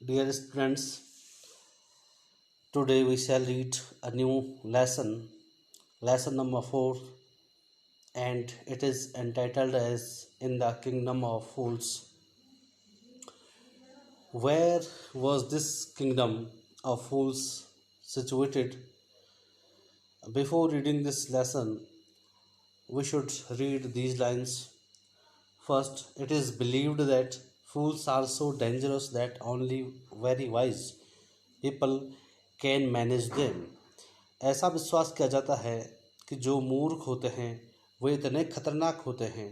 Dear students, today we shall read a new lesson number 4, and it is entitled as In the Kingdom of Fools. Where was this kingdom of fools situated? Before reading this lesson, we should read these lines. First, it is believed that fools are so dangerous that only very wise people can manage them. ऐसा विश्वास किया जाता है कि जो मूर्ख होते हैं वे इतने खतरनाक होते हैं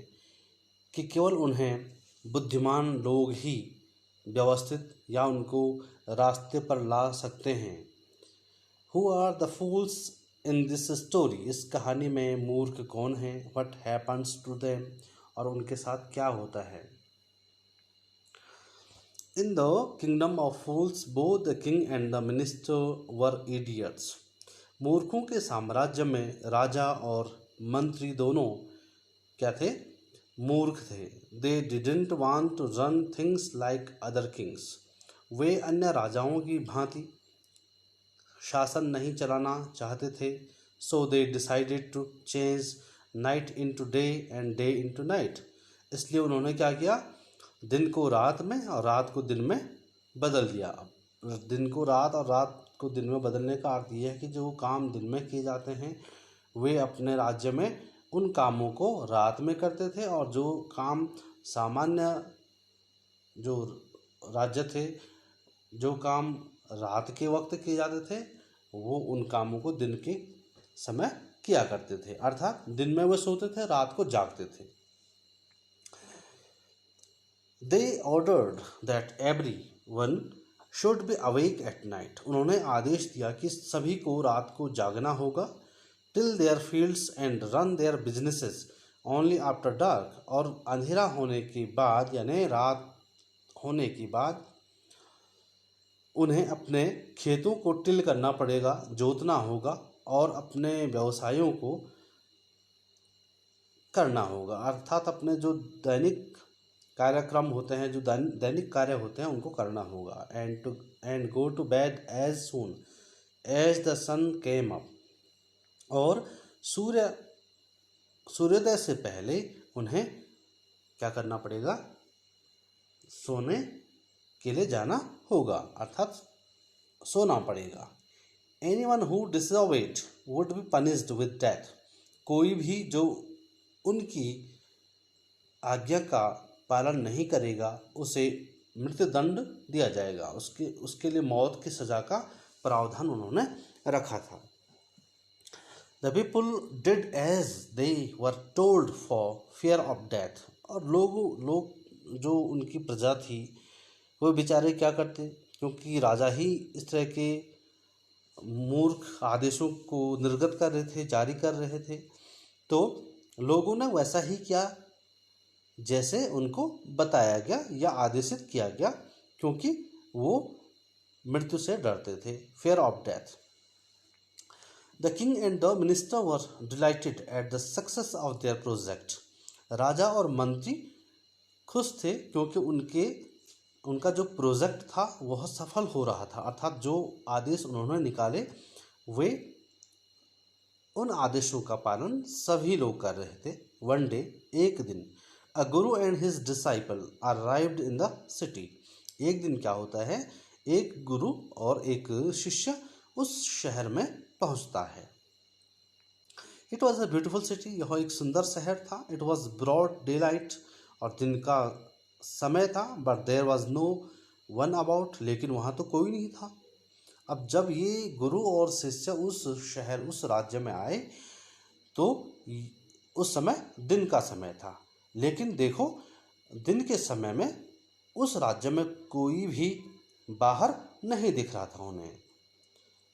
कि केवल उन्हें बुद्धिमान लोग ही व्यवस्थित या उनको रास्ते पर ला सकते हैं. Who are the fools in this story? इस कहानी में मूर्ख कौन है? What happens to them? और उनके साथ क्या होता है? In the kingdom of fools, both the king and the minister were idiots. मूर्खों के साम्राज्य में राजा और मंत्री दोनों क्या थे? मूर्ख थे. They didn't want to run things like other kings. वे अन्य राजाओं की भांति शासन नहीं चलाना चाहते थे. So they decided to change night into day and day into night. इसलिए उन्होंने क्या किया? दिन को रात में और रात को दिन में बदल दिया. दिन को रात और रात को दिन में बदलने का अर्थ ये है कि जो काम दिन में किए जाते हैं वे अपने राज्य में उन कामों को रात में करते थे, और जो काम सामान्य जो राज्य थे, जो काम रात के वक्त किए जाते थे, वो उन कामों को दिन के समय किया करते थे. अर्थात दिन में वे सोते थे, रात को जागते थे. They ordered that everyone should be awake at night. उन्होंने आदेश दिया कि सभी को रात को जागना होगा. Till their fields and run their businesses only after dark. और अंधेरा होने के बाद यानी रात होने के बाद उन्हें अपने खेतों को टिल करना पड़ेगा, जोतना होगा और अपने व्यवसायों को करना होगा. अर्थात अपने जो दैनिक कार्यक्रम होते हैं, जो दैनिक कार्य होते हैं, उनको करना होगा. And go to bed as soon as the sun came up. और सूर्योदय से पहले उन्हें क्या करना पड़ेगा? सोने के लिए जाना होगा, अर्थात सोना पड़ेगा. Anyone who disobeyed would be punished with death. कोई भी जो उनकी आज्ञा का पालन नहीं करेगा उसे मृत्युदंड दिया जाएगा. उसके लिए मौत की सजा का प्रावधान उन्होंने रखा था. The people did as they were told for fear of death. और लोग जो उनकी प्रजा थी वो बेचारे क्या करते, क्योंकि राजा ही इस तरह के मूर्ख आदेशों को निर्गत कर रहे थे, जारी कर रहे थे, तो लोगों ने वैसा ही किया जैसे उनको बताया गया या आदेशित किया गया, क्योंकि वो मृत्यु से डरते थे. fear of death. The king and the minister were delighted at the success of their project. राजा और मंत्री खुश थे क्योंकि उनका जो प्रोजेक्ट था वह सफल हो रहा था. अर्थात जो आदेश उन्होंने निकाले वे उन आदेशों का पालन सभी लोग कर रहे थे. One day, एक दिन, a guru and his disciple arrived in the city. एक दिन क्या होता है? एक गुरु और एक शिष्य उस शहर में पहुंचता है. It was a beautiful city. यह एक सुंदर शहर था. It was broad daylight. और दिन का समय था. But there was no one about. लेकिन वहाँ तो कोई नहीं था. अब जब ये गुरु और शिष्य उस शहर, उस राज्य में आए तो उस समय दिन का समय था. लेकिन देखो, दिन के समय में उस राज्य में कोई भी बाहर नहीं दिख रहा था उन्हें.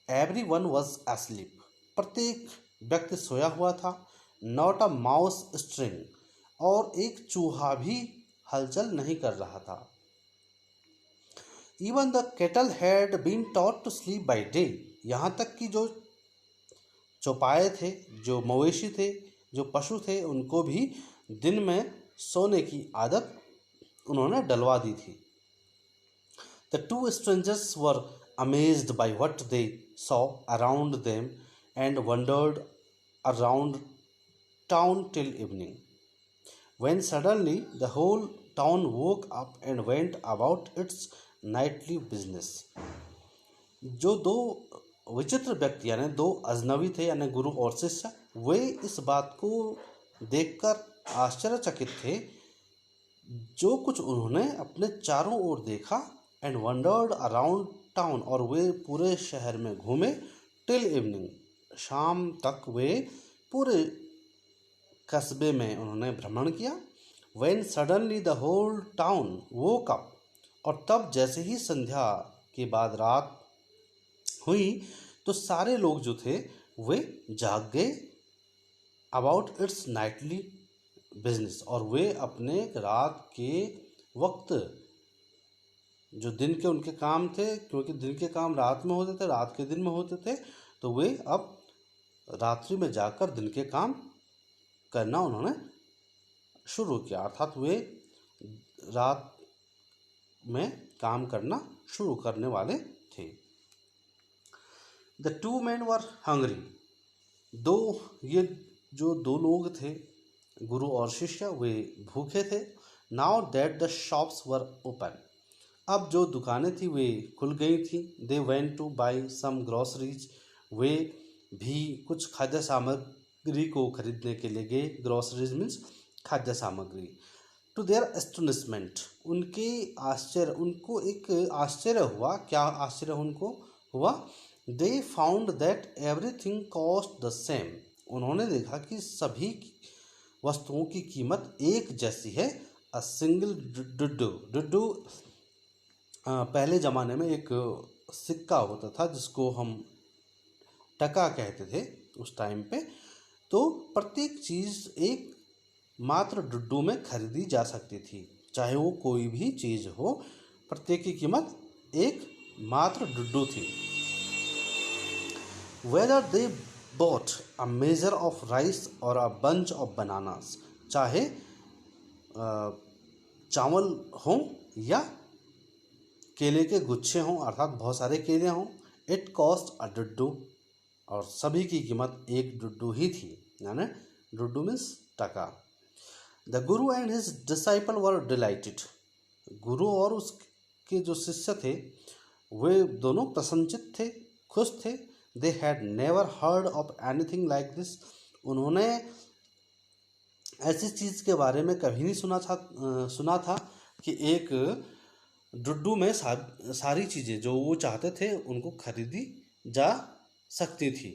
Everyone was asleep. प्रत्येक व्यक्ति सोया हुआ था. Not a mouse stirring. और एक चूहा भी हलचल नहीं कर रहा था. Even the cattle had been taught to sleep by day. यहाँ तक कि जो चौपाए थे, जो मवेशी थे, जो पशु थे, उनको भी दिन में सोने की आदत उन्होंने डलवा दी थी। The two strangers were amazed by what they saw around them and wandered around town till evening, when suddenly the whole town woke up and went about its nightly business. जो दो विचित्र व्यक्ति यानी दो अजनबी थे यानी गुरु और शिष्य, वे इस बात को देखकर आश्चर्यचकित थे जो कुछ उन्होंने अपने चारों ओर देखा। एंड वंडर्ड अराउंड टाउन, और वे पूरे शहर में घूमे। टिल इवनिंग, शाम तक वे पूरे कस्बे में उन्होंने भ्रमण किया। When suddenly the whole town woke up, और तब जैसे ही संध्या के बाद रात हुई तो सारे लोग जो थे वे जाग गए। अबाउट इट्स नाइटली बिजनेस, और वे अपने रात के वक्त जो दिन के उनके काम थे, क्योंकि दिन के काम रात में होते थे, रात के दिन में होते थे, तो वे अब रात्रि में जाकर दिन के काम करना उन्होंने शुरू किया। अर्थात वे रात में काम करना शुरू करने वाले थे। The two man were hungry, ये जो दो लोग थे गुरु और शिष्य, वे भूखे थे। Now that the shops were open, अब जो दुकानें थी वे खुल गई थी। They went to buy some groceries, वे भी कुछ खाद्य सामग्री को खरीदने के लिए गए। ग्रॉसरीज मीन्स खाद्य सामग्री। टू देयर एस्टोनिशमेंट, उनको एक आश्चर्य हुआ। क्या आश्चर्य उनको हुआ? They found that everything cost the same, उन्होंने देखा कि सभी वस्तुओं की कीमत एक जैसी है। अ सिंगल डुड्डू पहले ज़माने में एक सिक्का होता था जिसको हम टका कहते थे उस टाइम पे। तो प्रत्येक चीज़ एक मात्र डुड्डू में खरीदी जा सकती थी, चाहे वो कोई भी चीज़ हो, प्रत्येक की कीमत एक मात्र डुड्डू थी। Whether they bought a measure of rice और अ बंच ऑफ बनानास, चाहे चावल हों या केले के गुच्छे हों, अर्थात बहुत सारे केले हों। इट कॉस्ट अ डुड्डू, और सभी की कीमत एक डुड्डू ही थी, यानी डुड्डू मीन्स टका। The Guru and his disciple were dilated, गुरु और उसके जो शिष्य थे वे दोनों प्रसन्नचित थे, खुश थे। They had never heard of anything like this, उन्होंने ऐसी चीज़ के बारे में कभी नहीं सुना था कि एक डुड्डू में सारी चीज़ें जो वो चाहते थे उनको खरीदी जा सकती थी।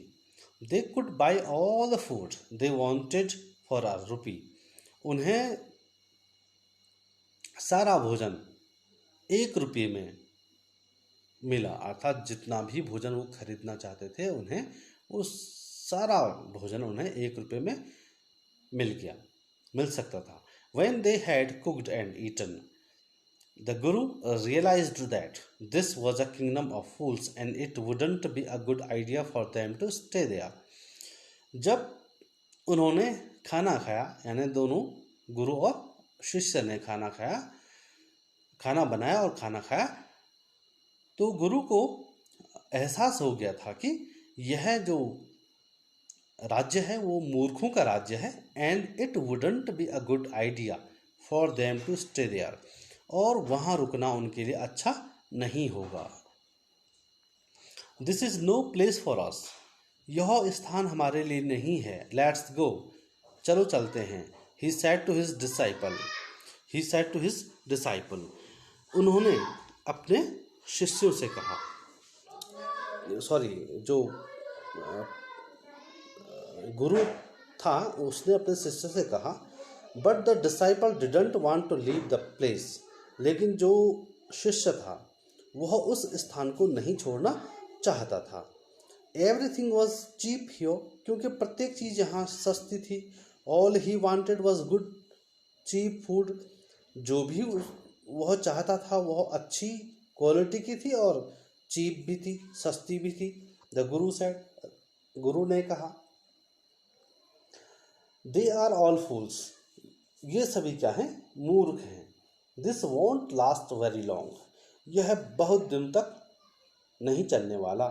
They could buy all the food they wanted for a rupee, उन्हें सारा भोजन 1 रुपये में मिला। अर्थात जितना भी भोजन वो खरीदना चाहते थे उन्हें वो सारा भोजन उन्हें 1 रुपये में मिल सकता था। When they had cooked and eaten, the Guru realized that this was a kingdom of fools and it wouldn't be a good idea for them to stay there. जब उन्होंने खाना खाया, यानी दोनों गुरु और शिष्य ने खाना बनाया और खाना खाया, तो गुरु को एहसास हो गया था कि यह जो राज्य है वो मूर्खों का राज्य है। And it wouldn't be a good idea for them to stay there, और वहाँ रुकना उनके लिए अच्छा नहीं होगा। This is no place for us, यह स्थान हमारे लिए नहीं है। लेट्स गो, चलो चलते हैं। He said to his disciple, उन्होंने अपने शिष्यों से कहा, जो गुरु था उसने अपने शिष्य से कहा। But the disciple didn't want to leave the place, लेकिन जो शिष्य था वह उस स्थान को नहीं छोड़ना चाहता था। एवरीथिंग वॉज चीप हियर, क्योंकि प्रत्येक चीज़ यहाँ सस्ती थी। All he wanted was good cheap food, जो भी वह चाहता था वह अच्छी क्वालिटी की थी और चीप भी थी, सस्ती भी थी। द गुरु सेड, गुरु ने कहा, दे आर ऑल फूल्स, ये सभी क्या हैं? मूर्ख हैं। This won't last very long, यह बहुत दिन तक नहीं चलने वाला।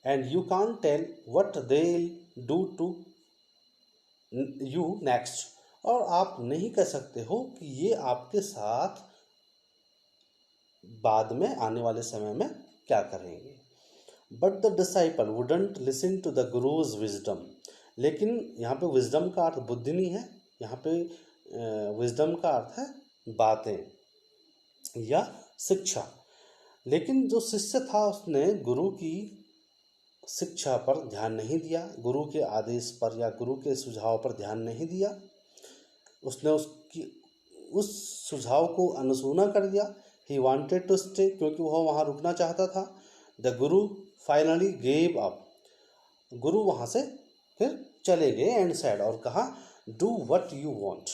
And you can tell what they do to you next, और आप नहीं कह सकते हो कि ये आपके साथ बाद में आने वाले समय में क्या करेंगे। But the disciple wouldn't listen to the guru's wisdom, लेकिन यहाँ पे विजडम का अर्थ बुद्धि नहीं है, यहाँ पे विजडम का अर्थ है बातें या शिक्षा। लेकिन जो शिष्य था उसने गुरु की शिक्षा पर ध्यान नहीं दिया, गुरु के आदेश पर या गुरु के सुझाव पर ध्यान नहीं दिया, उसने उस सुझाव को अनसुना कर दिया। ही वांटेड टू स्टे, क्योंकि वह वहाँ रुकना चाहता था। The Guru finally gave up, गुरु वहाँ से फिर चले गए एंड सेड, और कहा डू व्हाट यू वांट,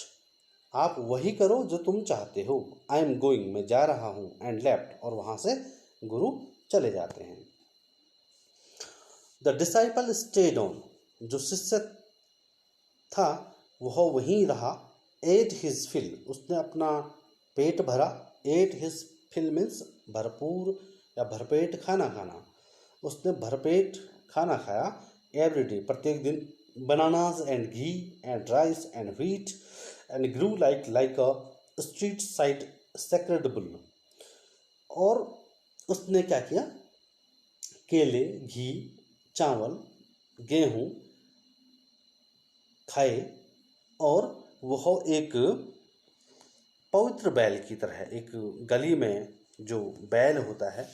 आप वही करो जो तुम चाहते हो। आई एम गोइंग, मैं जा रहा हूँ। एंड लेफ्ट, और वहाँ से गुरु चले जाते हैं। द डिसाइपल स्टेड ऑन, जो शिष्य था वह वहीं रहा। एट हिज फिल, उसने अपना पेट भरा। एट हिज फिल मीन्स भरपूर या भरपेट खाना खाना, उसने भरपेट खाना खाया। एवरी डे, प्रत्येक दिन। Bananas and ghee and rice and wheat and Guru like a street side sacred bull, और उसने क्या किया, केले, घी, चावल, गेहूँ खाए, और वह एक पवित्र बैल की तरह, एक गली में जो बैल होता है,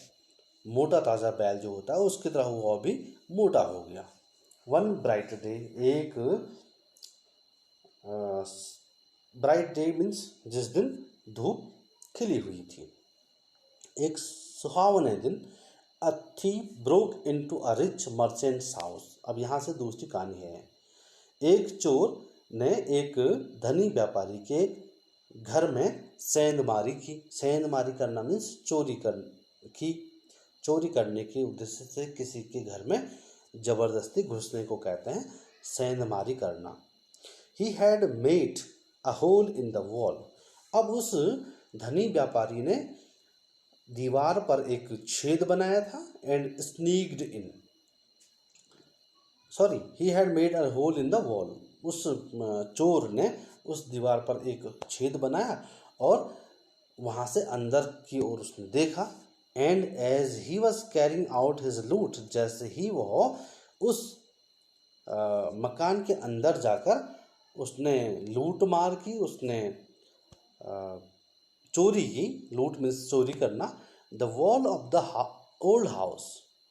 मोटा ताज़ा बैल जो होता है, उसकी तरह वह भी मोटा हो गया। वन ब्राइट डे, एक ब्राइट डे मीन्स जिस दिन धूप खिली हुई थी, एक सुहावने दिन, a thief broke into a rich merchants house. अब यहाँ से दूसरी कहानी है। एक चोर ने एक धनी व्यापारी के घर में सेंधमारी की। सेंधमारी करना मीन्स चोरी करने के उद्देश्य से किसी के घर में जबरदस्ती घुसने को कहते हैं सेंधमारी करना। He had made a hole in the wall, अब उस धनी व्यापारी ने दीवार पर एक छेद बनाया था। And sneaked in, sorry, he had made a hole in the wall, उस चोर ने उस दीवार पर एक छेद बनाया और वहाँ से अंदर की ओर उसने देखा। And as he was carrying out his loot, जैसे ही वह उस मकान के अंदर जाकर उसने लूट मार की, उसने चोरी की। लूट मीन्स चोरी करना। The wall of the old house,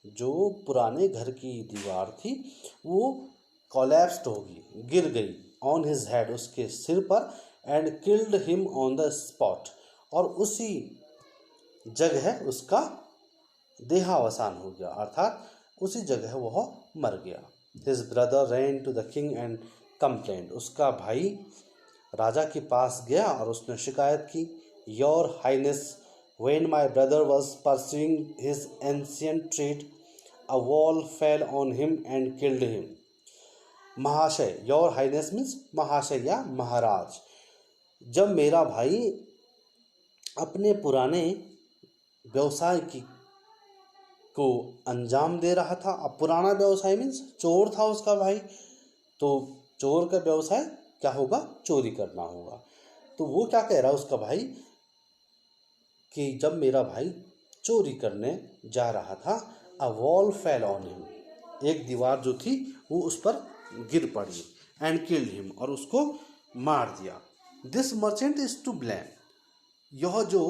जो पुराने घर की दीवार थी वो कोलैप्स्ड होगी, गिर गई। ऑन हिज हेड, उसके सिर पर। And killed him on the spot, और उसी जगह उसका देहावसान हो गया, अर्थात उसी जगह वह मर गया। His brother ran to the king and complaint, उसका भाई राजा के पास गया और उसने शिकायत की। Your highness, when my brother was pursuing his ancient trade, a wall fell on him and killed him. महाशय, योर हाइनेस मीन्स महाशय या महाराज, जब मेरा भाई अपने पुराने व्यवसाय को अंजाम दे रहा था, अब पुराना व्यवसाय मीन्स चोर था उसका भाई, तो चोर का व्यवसाय क्या होगा, चोरी करना होगा। तो वो क्या कह रहा है उसका भाई कि जब मेरा भाई चोरी करने जा रहा था, अ वॉल फेल ऑन हिम, एक दीवार जो थी वो उस पर गिर पड़ी। एंड किल्ड हिम, और उसको मार दिया। This merchant is to blame, यह जो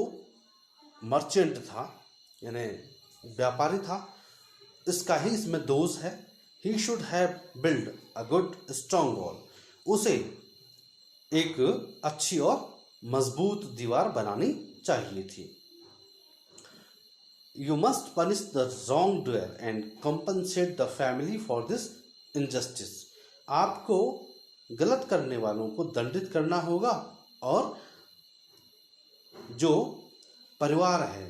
मर्चेंट था यानी व्यापारी था, इसका ही इसमें दोष है। He should have build a good strong wall, उसे एक अच्छी और मजबूत दीवार बनानी चाहिए थी। You must punish the wrong doer and compensate the family for this injustice, आपको गलत करने वालों को दंडित करना होगा और जो परिवार है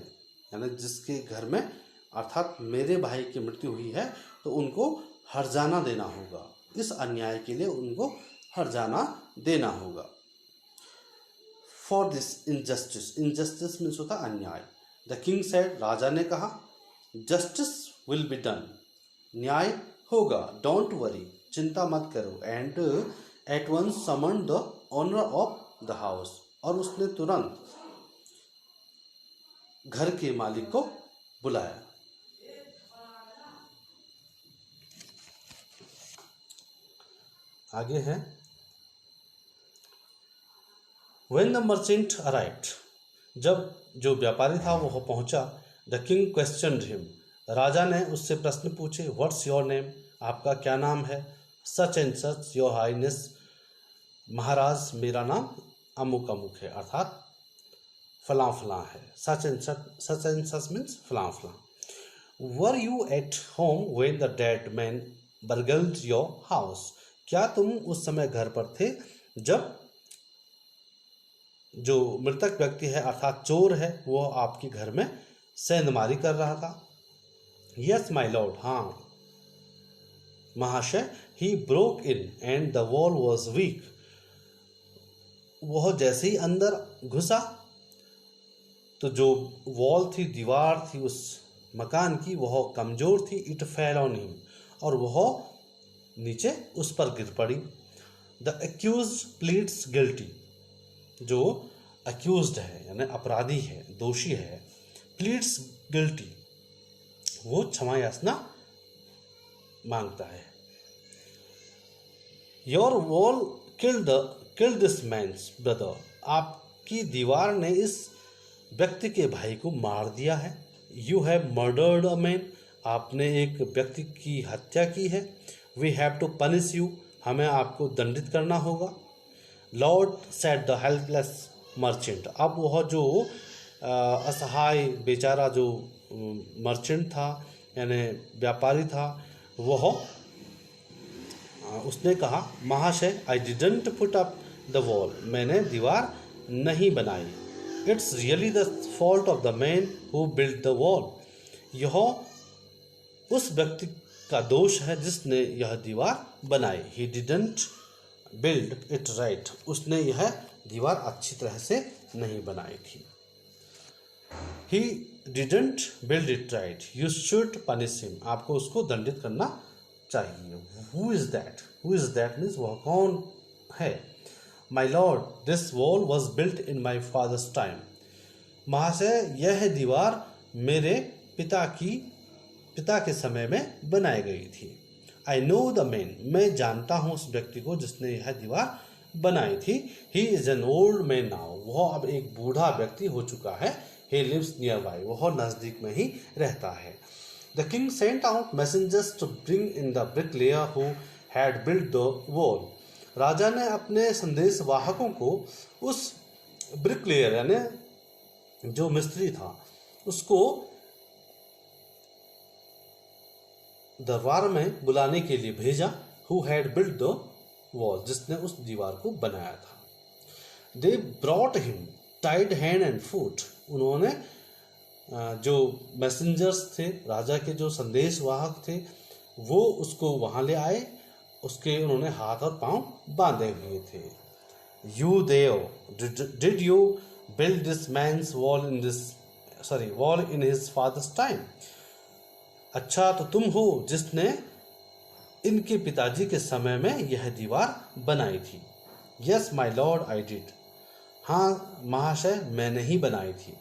यानी जिसके घर में अर्थात मेरे भाई की मृत्यु हुई है तो उनको हर्जाना देना होगा, इस अन्याय के लिए उनको हर्जाना देना होगा। For this injustice, injustice means होता अन्याय। द किंग सेड, राजा ने कहा, जस्टिस विल बी डन, न्याय होगा, डोंट वरी, चिंता मत करो, and at once summon the owner of the house, और उसने तुरंत घर के मालिक को बुलाया। आगे है, When the merchant arrived, जब जो व्यापारी था वो पहुंचा, द किंग क्वेश्चनड हिम, राजा ने उससे प्रश्न पूछे, व्हाट्स योर नेम, आपका क्या नाम है, such and such your highness, महाराज मेरा नाम अमुक अमुक है, अर्थात फलां फलां है, सच एंड सच मीन्स फलां फलां। Were you at home when the dead man burgled your house, क्या तुम उस समय घर पर थे जब जो मृतक व्यक्ति है अर्थात चोर है वो आपके घर में सेंधमारी कर रहा था। यस माय लॉर्ड, हाँ महाशय, he broke in and the wall was weak, वह जैसे ही अंदर घुसा तो जो वॉल थी, दीवार थी उस मकान की, वह कमजोर थी, इट फेल ऑन हिम, और वह नीचे उस पर गिर पड़ी। द एक्यूज्ड प्लीड्स गिल्टी, जो अक्यूज्ड है यानी अपराधी है, दोषी है, प्लीड्स गिल्टी, वो क्षमा याचना मांगता है। Your wall killed this man's brother, आपकी दीवार ने इस व्यक्ति के भाई को मार दिया है। You have murdered a man, आपने एक व्यक्ति की हत्या की है। We have to punish you, हमें आपको दंडित करना होगा। Lord said the helpless merchant, अब वह जो असहाय बेचारा जो मर्चेंट था यानी व्यापारी था, वह उसने कहा, महाशय I didn't put up the wall, मैंने दीवार नहीं बनाई। It's really the fault of the man who build the wall, यह उस व्यक्ति का दोष है जिसने यह दीवार बनाई। He didn't build it right, उसने यह दीवार अच्छी तरह से नहीं बनाई थी। He didn't build it right, you should punish him, आपको उसको दंडित करना चाहिए। Who is that, who is that means वह कौन है। My Lord this wall was built in my father's time, महाशय यह दीवार मेरे पिता के समय में बनाई गई थी। आई नो द मैन, मैं जानता हूँ उस व्यक्ति को जिसने यह दीवार बनाई थी। He is an old man now, वह अब एक बूढ़ा व्यक्ति हो चुका है। ही लिव्स नियर बाय, वह नजदीक में ही रहता है। The king sent out messengers to bring in the bricklayer who had built the wall, राजा ने अपने संदेश वाहकों को उस ब्रिकलेयर यानी जो मिस्त्री था उसको दरबार में बुलाने के लिए भेजा। Who had built the wall, जिसने उस दीवार को बनाया था। They brought him tied hand and foot, उन्होंने जो मैसेंजर्स थे, राजा के जो संदेशवाहक थे, वो उसको वहां ले आए, उसके उन्होंने हाथ और पांव बांधे हुए थे। You there did you build this man's wall in his father's time, अच्छा तो तुम हो जिसने इनके पिताजी के समय में यह दीवार बनाई थी। Yes my lord I did, हाँ महाशय मैंने ही बनाई थी।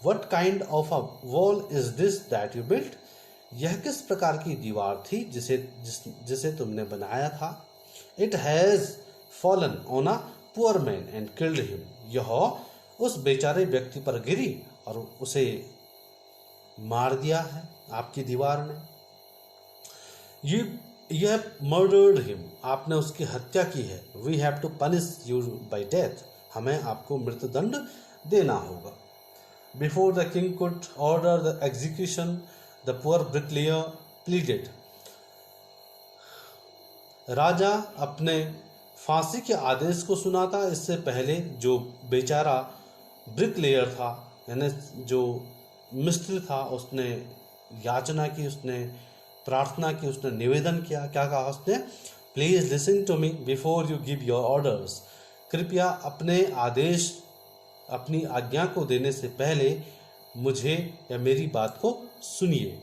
What kind of a wall is this that you built, यह किस प्रकार की दीवार थी जिसे तुमने बनाया था। It has fallen on a poor man and killed him, यह उस बेचारे व्यक्ति पर गिरी और उसे मार दिया है आपकी दीवार ने। यू हैव मर्डर्ड हिम, आपने उसकी हत्या की है। We have to punish you by death, हमें आपको मृत्युदंड देना होगा। Before the king could order the execution the poor bricklayer pleaded, राजा अपने फांसी के आदेश को सुनाता इससे पहले जो बेचारा ब्रिकलेयर था यानी जो मिस्त्री था, उसने याचना की, उसने प्रार्थना की, उसने निवेदन किया। क्या कहा उसने, please listen to me before you give your orders, कृपया अपने आदेश अपनी आज्ञा को देने से पहले मुझे या मेरी बात को सुनिए।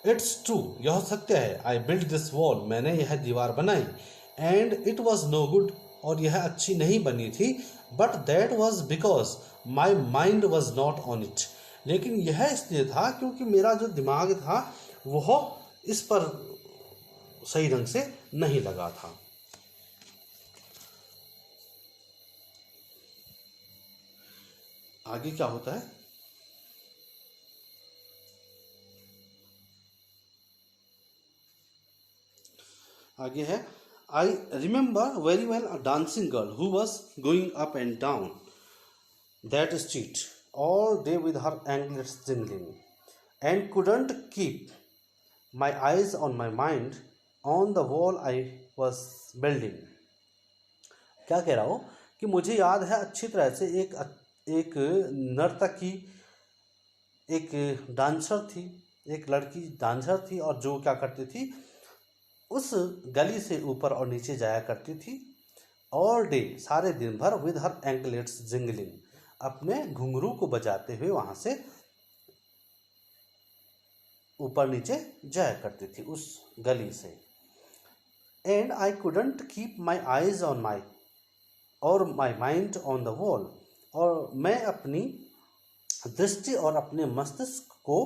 इट्स ट्रू, यह सत्य है। आई बिल्ड दिस वॉल, मैंने यह दीवार बनाई। And it was no good, और यह अच्छी नहीं बनी थी। But that was because my mind was not on it, लेकिन यह इसलिए था क्योंकि मेरा जो दिमाग था वह इस पर सही ढंग से नहीं लगा था। आगे क्या होता है? आगे है, I remember very well a dancing girl who was going up and down that street all day with her anklets jingling and couldn't keep my eyes on my mind on the wall I was building। क्या कह रहा हो कि मुझे याद है अच्छी तरह से एक नर्तकी, एक डांसर थी, एक लड़की डांसर थी, और जो क्या करती थी, उस गली से ऊपर और नीचे जाया करती थी ऑल डे, सारे दिन भर, विद हर एंकलेट्स जिंगलिंग, अपने घुंघरू को बजाते हुए वहां से ऊपर नीचे जाया करती थी उस गली से। And I couldn't keep my eyes on my mind on the wall, और मैं अपनी दृष्टि और अपने मस्तिष्क को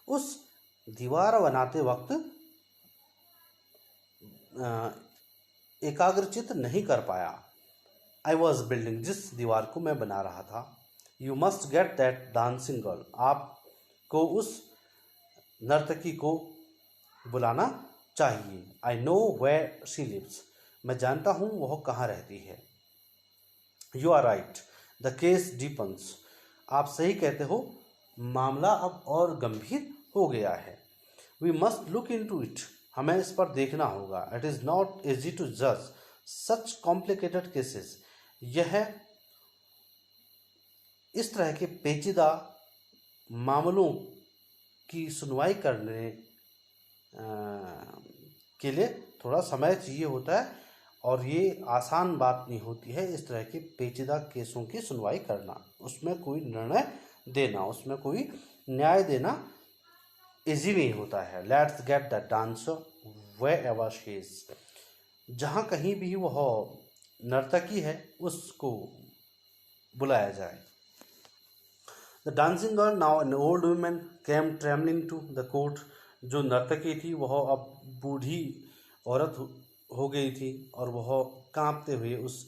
उस दीवार बनाते वक्त एकाग्रचित नहीं कर पाया। आई वॉज बिल्डिंग, जिस दीवार को मैं बना रहा था। You must get that dancing girl, आपको उस नर्तकी को बुलाना चाहिए। I know where she lives, मैं जानता हूँ वह कहाँ रहती है। You are right, the case deepens, आप सही कहते हो, मामला अब और गंभीर हो गया है। We must look into it, हमें इस पर देखना होगा। It is not easy to जज सच कॉम्प्लिकेटेड केसेस, यह इस तरह के पेचीदा मामलों की सुनवाई करने के लिए थोड़ा समय चाहिए होता है, और ये आसान बात नहीं होती है इस तरह के पेचीदा केसों की सुनवाई करना, उसमें कोई निर्णय देना, उसमें कोई न्याय देना इजी नहीं होता है। Let's get the dancer wherever she is, जहाँ कहीं भी वह नर्तकी है उसको बुलाया जाए। The dancing girl now an old women came travelling to the court, जो नर्तकी थी वह अब बूढ़ी औरत हो गई थी, और वह कांपते हुए उस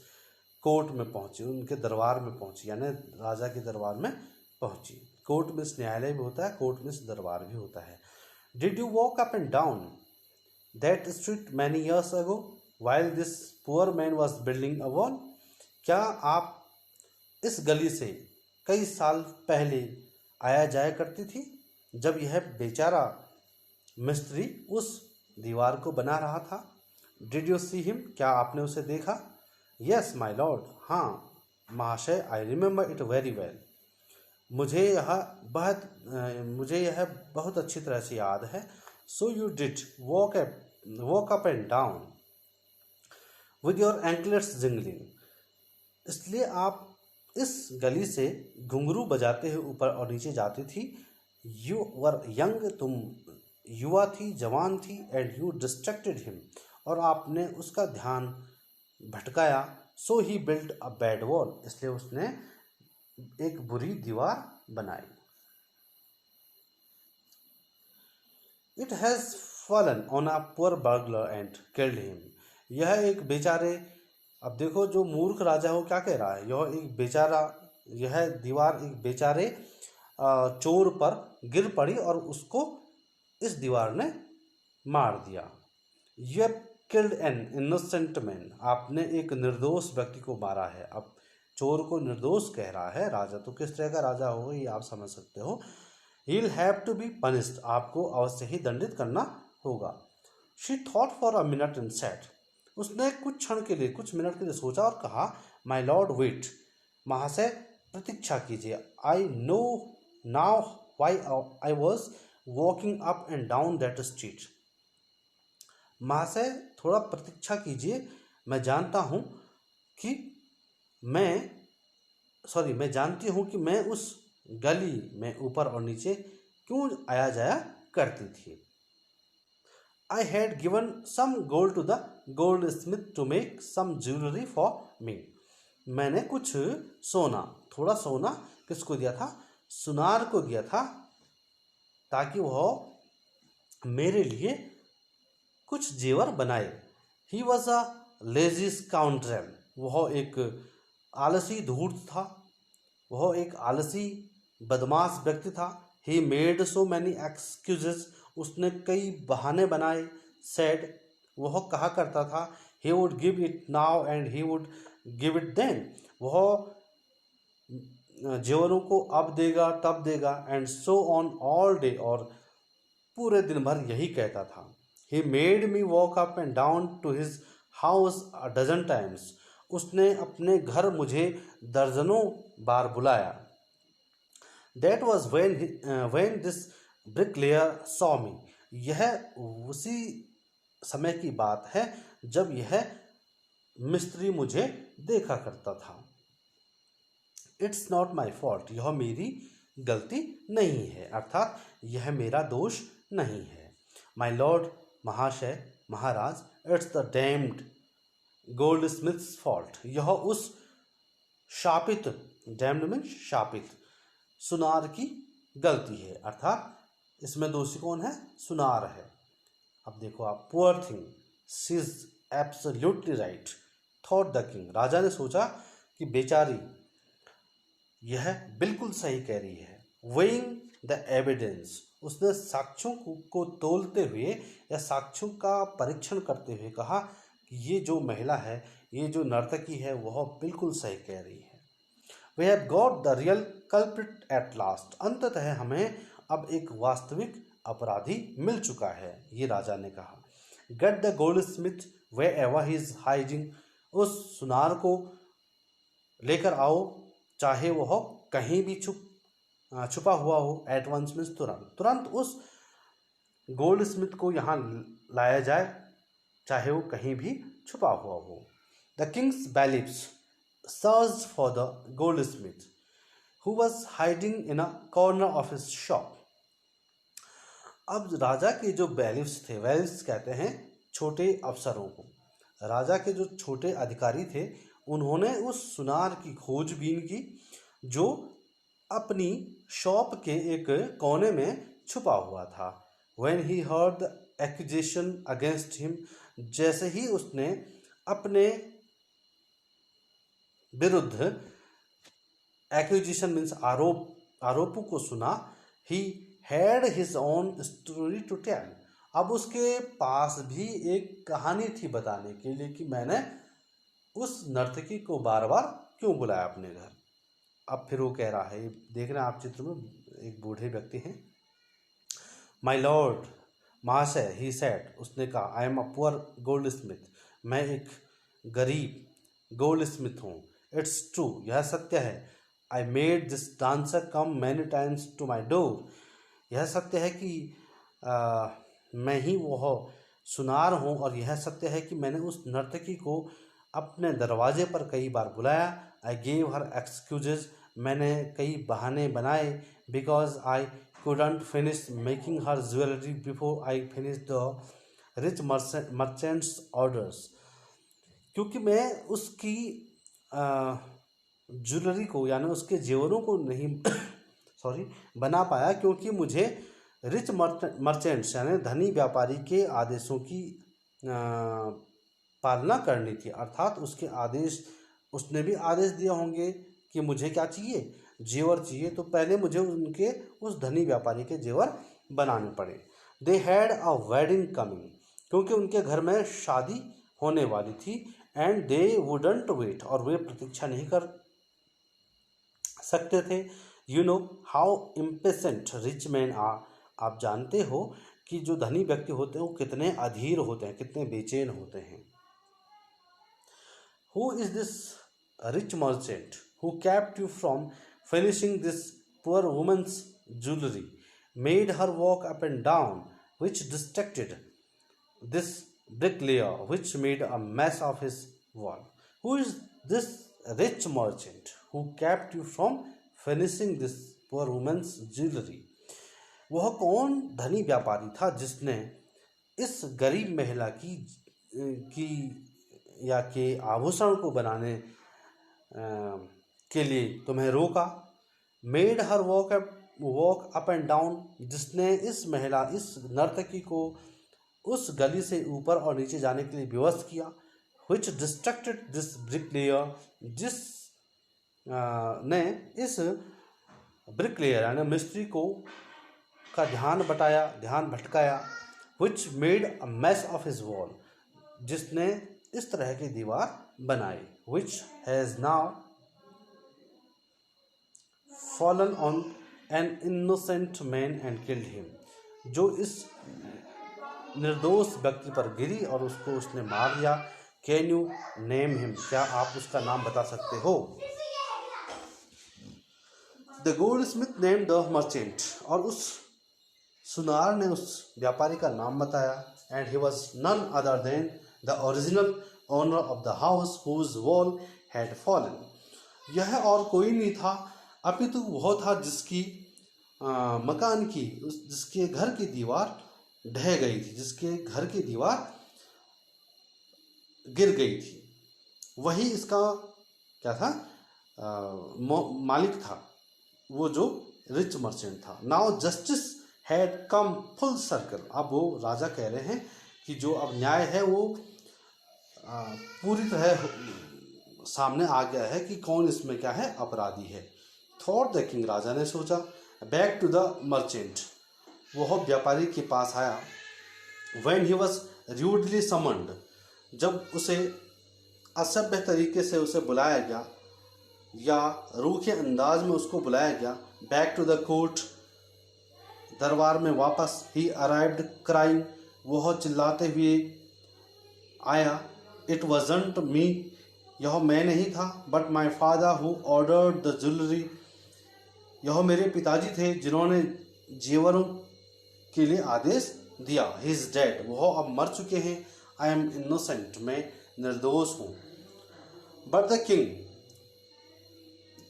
कोर्ट में पहुंची, उनके दरबार में पहुंची, यानी राजा के दरबार में पहुंची। कोर्ट में न्यायालय भी होता है, कोर्ट में दरबार भी होता है। Did you walk up and down that street many years ago while this poor man was building a wall, क्या आप इस गली से कई साल पहले आया जाया करती थी जब यह बेचारा मिस्त्री उस दीवार को बना रहा था। डिड यू सी हिम, क्या आपने उसे देखा। यस माई लॉर्ड, हाँ महाशय, I remember it very well, मुझे यह बहुत अच्छी तरह से याद है। So you did walk up and down with your anklets jingling, इसलिए आप इस गली से घुंघरू बजाते हुए ऊपर और नीचे जाती थी। यू वर यंग, तुम युवा थी, जवान थी। एंड यू डिस्ट्रैक्टेड हिम, और आपने उसका ध्यान भटकाया। सो ही बिल्ड अ बैड वॉल, इसलिए उसने एक बुरी दीवार बनाई। It has fallen on a poor burglar and killed him, यह एक बेचारे, अब देखो जो मूर्ख राजा हो क्या कह रहा है, यह दीवार एक बेचारे चोर पर गिर पड़ी और उसको इस दीवार ने मार दिया। You killed an innocent man, आपने एक निर्दोष व्यक्ति को मारा है। अब चोर को निर्दोष कह रहा है राजा, तो किस तरह का राजा होगा ये आप समझ सकते हो। He will have to be punished, आपको अवश्य ही दंडित करना होगा। She thought for a minute and said, उसने कुछ मिनट के लिए सोचा और कहा, माई लॉर्ड वेट, महाशय प्रतीक्षा कीजिए। I know now why I was walking up and down that street, महाशय थोड़ा प्रतीक्षा कीजिए, मैं जानता हूँ कि मैं सॉरी मैं जानती हूँ कि मैं उस गली में ऊपर और नीचे क्यों आया जाया करती थी। I had given some gold to the goldsmith to make some jewelry for me. मैंने कुछ सोना, थोड़ा सोना किसको दिया था? सुनार को दिया था, ताकि वह मेरे लिए कुछ जेवर बनाए। He was a lazy scoundrel, वह एक आलसी धूर्त था, वह एक आलसी बदमाश व्यक्ति था। He made so many excuses, उसने कई बहाने बनाए। सेड, वह कहा करता था। He would give it now and he would give it then, वह जेवरों को अब देगा तब देगा। And so on all day, और पूरे दिन भर यही कहता था। He made me walk up and down to his house a dozen times, उसने अपने घर मुझे दर्जनों बार बुलाया। That was when this bricklayer saw me, यह उसी समय की बात है जब यह मिस्त्री मुझे देखा करता था। इट्स नॉट माई फॉल्ट, यह मेरी गलती नहीं है, अर्थात यह मेरा दोष नहीं है। माई लॉर्ड, महाशय, महाराज, it's the damned goldsmith's fault, यह उस शापित, डैम्ड मीन शापित, सुनार की गलती है, अर्थात इसमें दोषी कौन है? सुनार है। अब देखो आप, poor thing, she is absolutely right, thought the king, राजा ने सोचा कि बेचारी यह बिल्कुल सही कह रही है। वेइंग द एविडेंस, उसने साक्ष्यों को तोलते हुए या साक्ष्यों का परीक्षण करते हुए कहा कि ये जो महिला है, ये जो नर्तकी है, वह बिल्कुल सही कह रही है। We have got the real culprit at last, अंततः हमें अब एक वास्तविक अपराधी मिल चुका है, ये राजा ने कहा। Get the gold Smith way ever he is hiding, उस सुनार को लेकर आओ, चाहे वह कहीं भी छुपा हुआ हो। एट वंस मीन्स तुरंत, तुरंत उस गोल्ड स्मिथ को यहाँ लाया जाए, चाहे वो कहीं भी छुपा हुआ हो। The king's bailiffs search for the goldsmith who was hiding in a corner of his shop. अब राजा के जो बैलिफ्स थे, बैलिफ्स कहते हैं छोटे अफसरों को, राजा के जो छोटे अधिकारी थे, उन्होंने उस सुनार की खोजबीन की जो अपनी शॉप के एक कोने में छुपा हुआ था। When he heard the accusation against him, जैसे ही उसने अपने विरुद्ध, accusation means आरोपों को सुना, he had his own story to tell, अब उसके पास भी एक कहानी थी बताने के लिए कि मैंने उस नर्तकी को बार बार क्यों बुलाया अपने घर। अब फिर वो कह रहा है, देख रहे हैं आप चित्र में, एक बूढ़े व्यक्ति हैं। माई लॉर्ड, महाशय, ही सेड, उसने कहा, I am a poor goldsmith, मैं एक गरीब गोल्ड स्मिथ हूँ। इट्स ट्रू, यह सत्य है। I made this dancer come many times to my door, यह सत्य है कि मैं ही वह सुनार हूँ, और यह सत्य है कि मैंने उस नर्तकी को अपने दरवाजे पर कई बार बुलाया। आई गेव हर एक्सक्यूजेज, मैंने कई बहाने बनाए। Because I couldn't finish making her jewelry before I finished the rich merchant's orders, क्योंकि मैं उसकी ज्वेलरी को, यानी उसके जेवरों को नहीं बना पाया, क्योंकि मुझे रिच मर्चेंट्स यानी धनी व्यापारी के आदेशों की पालना करनी थी। अर्थात उसके आदेश, उसने भी आदेश दिए होंगे कि मुझे क्या चाहिए, जेवर चाहिए, तो पहले मुझे उनके उस धनी व्यापारी के जेवर बनाने पड़े। They had a wedding coming, क्योंकि उनके घर में शादी होने वाली थी। एंड दे वुडंट वेट, और वे प्रतीक्षा नहीं कर सकते थे। You know how impatient rich man are, आप जानते हो कि जो धनी व्यक्ति होते हैं वो कितने अधीर होते हैं, कितने बेचैन होते हैं। Who is this rich merchant who kept you from finishing this poor woman's jewelry, made her walk up and down, which distracted this bricklayer, which made a mess of his wall? Who is this rich merchant who kept you from finishing this poor woman's jewelry? वह कौन धनी व्यापारी था जिसने इस गरीब महिला की या के आभूषण को बनाने के लिए तुम्हें रोका? Made her walk up and down, जिसने इस नर्तकी को उस गली से ऊपर और नीचे जाने के लिए विवश किया। which distracted this bricklayer, जिस ने इस ब्रिकलेयर यानी मिस्त्री का ध्यान भटकाया। which made a mess of his wall, जिसने इस तरह की दीवार बनाई। which has now fallen on an innocent man and killed him, जो इस निर्दोष व्यक्ति पर गिरी और उसको उसने मार दिया। कैन यू नेम हिम, क्या आप उसका नाम बता सकते हो? The goldsmith name the merchant, और उस सुनार ने उस व्यापारी का नाम बताया। And he was none other than the original owner of the house whose wall had fallen, यह और कोई नहीं था अपितु वह था जिसकी मकान की जिसके घर की दीवार ढह गई थी, जिसके घर की दीवार गिर गई थी। वही इसका क्या था, मालिक था, वो जो रिच मर्चेंट था। Now justice had come full circle, अब वो राजा कह रहे हैं कि जो अब न्याय है वो पूरी तरह सामने आ गया है कि कौन इसमें क्या है, अपराधी है। थॉट द किंग, राजा ने सोचा। बैक टू द मर्चेंट, वह व्यापारी के पास आया। When he was rudely summoned, जब उसे असभ्य तरीके से उसे बुलाया गया या रूखे अंदाज में उसको बुलाया गया। बैक टू द कोर्ट, दरबार में वापस। ही अराइव्ड क्राइंग, वह चिल्लाते हुए आया। इट वॉजंट मी, यह मैं नहीं था। But my father who ordered the jewellery, यह मेरे पिताजी थे जिन्होंने जेवरों के लिए आदेश दिया। ही इज डेड, वह अब मर चुके हैं। आई एम इनोसेंट, मैं निर्दोष हूँ। But the king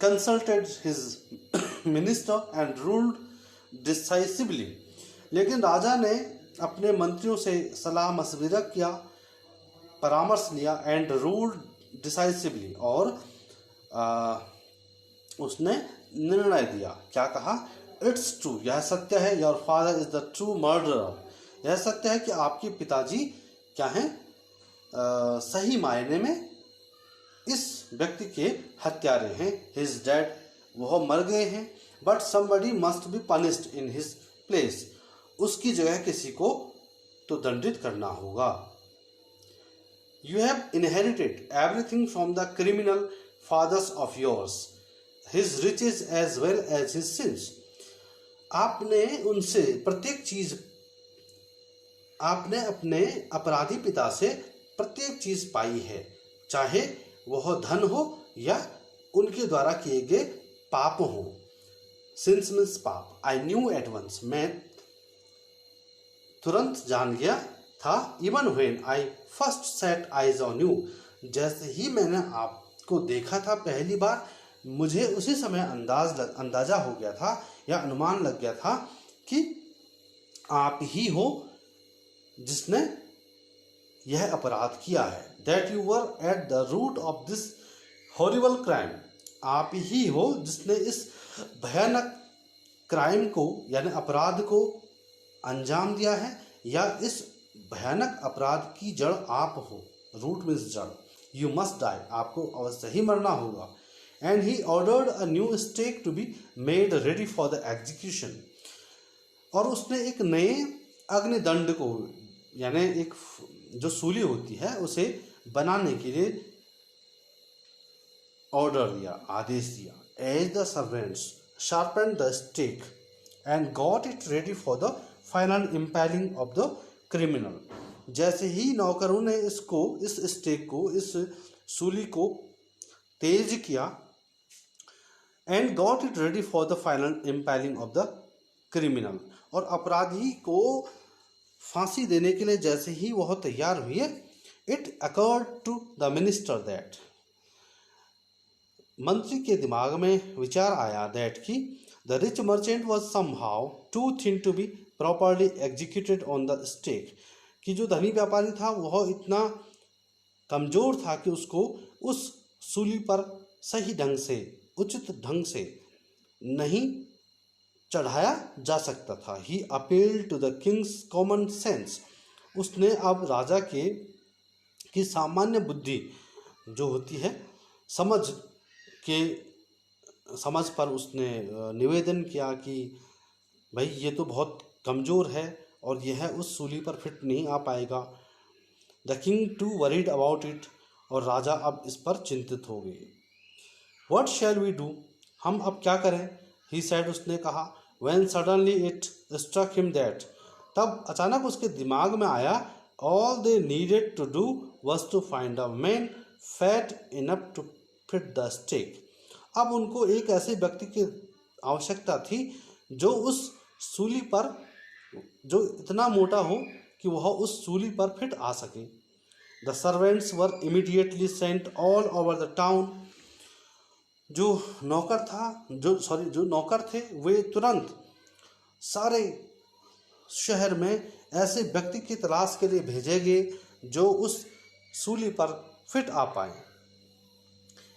consulted his minister and ruled decisively, लेकिन राजा ने अपने मंत्रियों से सलाह मशविरा किया, परामर्श लिया। एंड रूल्ड डिसाइसिवली, और उसने निर्णय दिया। क्या कहा? इट्स ट्रू, यह सत्य है। Your father is the true murderer, यह सत्य है कि आपके पिताजी क्या हैं, सही मायने में इस व्यक्ति के हत्यारे हैं। हिज डेड, वह मर गए हैं। But somebody must be punished in his place, उसकी जगह किसी को तो दंडित करना होगा। You have inherited everything from the criminal fathers of yours, his riches as well as his sins, आपने उनसे प्रत्येक चीज, आपने अपने अपराधी पिता से प्रत्येक चीज पाई है, चाहे वह धन हो या उनके द्वारा किए गए पाप हो। सिंस मीन्स पाप। आई न्यू एट वंस, मैं तुरंत जान गया था। Even when I first set eyes on you, जैसे ही मैंने आपको देखा था पहली बार, मुझे उसी समय अंदाजा हो गया था या अनुमान लग गया था कि आप ही हो जिसने यह अपराध किया है। That you were at the root of this horrible crime, आप ही हो जिसने इस भयानक क्राइम को यानी अपराध को अंजाम दिया है, या इस भयानक अपराध की जड़ आप हो। रूट मीन्स जड़। यू मस्ट डाई, आपको अवश्य ही मरना होगा। And he ordered a new stake to be made ready for the execution, और उसने एक नए अग्निदंड को यानी एक जो सूली होती है उसे बनाने के लिए ऑर्डर दिया, आदेश दिया। As the servants sharpened the stake and got it ready for the final impaling of the criminal, जैसे ही नौकरों ने इस स्टेक को, इस सूली को तेज किया, and got it ready for the final impaling of the criminal, और अपराधी को फांसी देने के लिए जैसे ही वह तैयार हुए, it occurred to the minister that, मंत्री के दिमाग में विचार आया दैट कि the rich merchant was somehow too thin to be properly executed on the stake, कि जो धनी व्यापारी था वह इतना कमज़ोर था कि उसको उस सूली पर सही ढंग से, उचित ढंग से नहीं चढ़ाया जा सकता था। He appeal to the king's common sense, उसने अब राजा के की सामान्य बुद्धि जो होती है समझ पर उसने निवेदन किया कि भाई ये तो बहुत कमज़ोर है और यह उस सूली पर फिट नहीं आ पाएगा। The king to worried about it, और राजा अब इस पर चिंतित हो गए। व्हाट शैल वी डू, हम अब क्या करें, ही सेड, उसने कहा। When suddenly it struck him that, तब अचानक उसके दिमाग में आया, all they needed to do was to find a man fat enough to fit the stake. अब उनको एक ऐसे व्यक्ति की आवश्यकता थी जो उस सूली पर, जो इतना मोटा हो कि वह उस सूली पर फिट आ सके। The servants were immediately sent all over the town, जो नौकर थे वे तुरंत सारे शहर में ऐसे व्यक्ति की तलाश के लिए भेजे गए जो उस सूली पर फिट आ पाए।